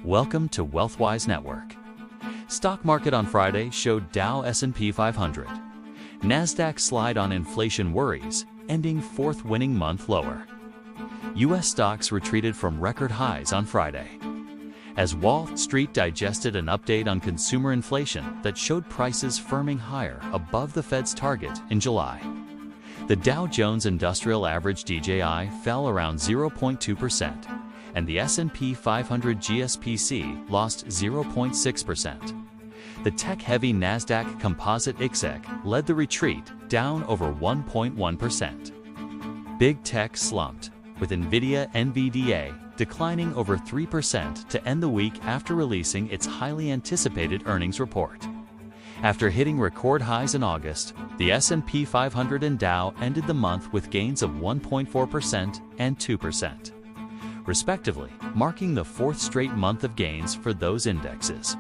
Welcome to WealthWise Network. Stock market on Friday showed Dow S&P 500. Nasdaq slide on inflation worries, ending fourth winning month lower. U.S. stocks retreated from record highs on Friday, as Wall Street digested an update on consumer inflation that showed prices firming higher above the Fed's target in July. The Dow Jones Industrial Average DJI fell around 0.2%, and the S&P 500 GSPC lost 0.6%. The tech-heavy Nasdaq Composite IXEC led the retreat, down over 1.1%. Big tech slumped, with Nvidia declining over 3% to end the week after releasing its highly anticipated earnings report. After hitting record highs in August, the S&P 500 and Dow ended the month with gains of 1.4% and 2%, respectively, marking the fourth straight month of gains for those indexes.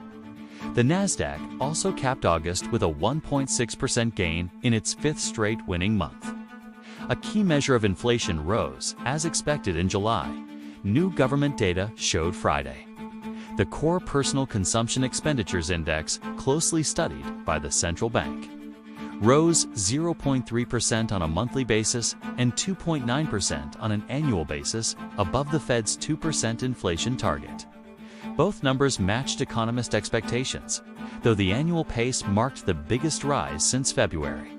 The Nasdaq also capped August with a 1.6% gain in its fifth straight winning month. A key measure of inflation rose, as expected in July, new government data showed Friday. The Core Personal Consumption Expenditures Index, closely studied by the central bank, rose 0.3% on a monthly basis and 2.9% on an annual basis, above the Fed's 2% inflation target. Both numbers matched economist expectations, though the annual pace marked the biggest rise since February.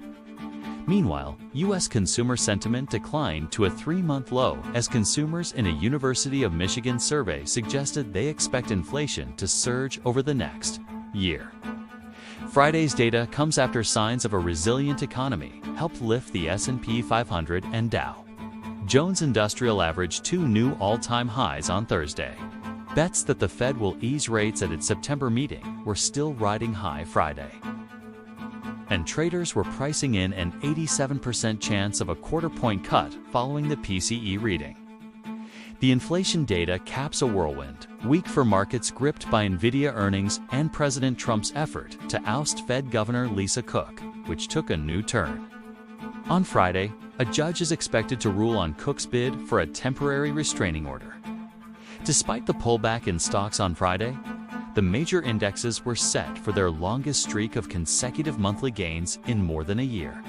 Meanwhile, U.S. consumer sentiment declined to a three-month low as consumers in a University of Michigan survey suggested they expect inflation to surge over the next year. Friday's data comes after signs of a resilient economy helped lift the S&P 500 and Dow Jones Industrial Average to new all-time highs on Thursday. Bets that the Fed will ease rates at its September meeting were still riding high Friday, and traders were pricing in an 87% chance of a quarter-point cut following the PCE reading. The inflation data caps a whirlwind week for markets gripped by Nvidia earnings and President Trump's effort to oust Fed Governor Lisa Cook, which took a new turn. On Friday, a judge is expected to rule on Cook's bid for a temporary restraining order. Despite the pullback in stocks on Friday, the major indexes were set for their longest streak of consecutive monthly gains in more than a year.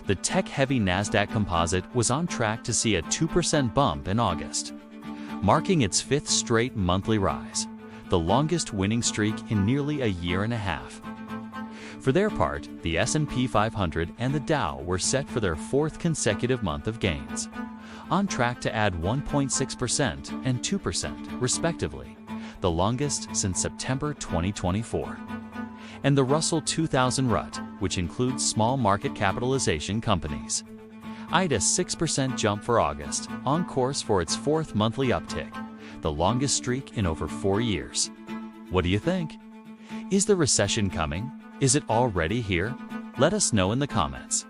The tech-heavy Nasdaq Composite was on track to see a 2% bump in August, marking its fifth straight monthly rise, the longest winning streak in nearly a year and a half. For their part, the S&P 500 and the Dow were set for their fourth consecutive month of gains, on track to add 1.6% and 2%, respectively, the longest since September 2024. And the Russell 2000 RUT, which includes small market capitalization companies, eyed a 6% jump for August, on course for its fourth monthly uptick, the longest streak in over 4 years. What do you think? Is the recession coming? Is it already here? Let us know in the comments.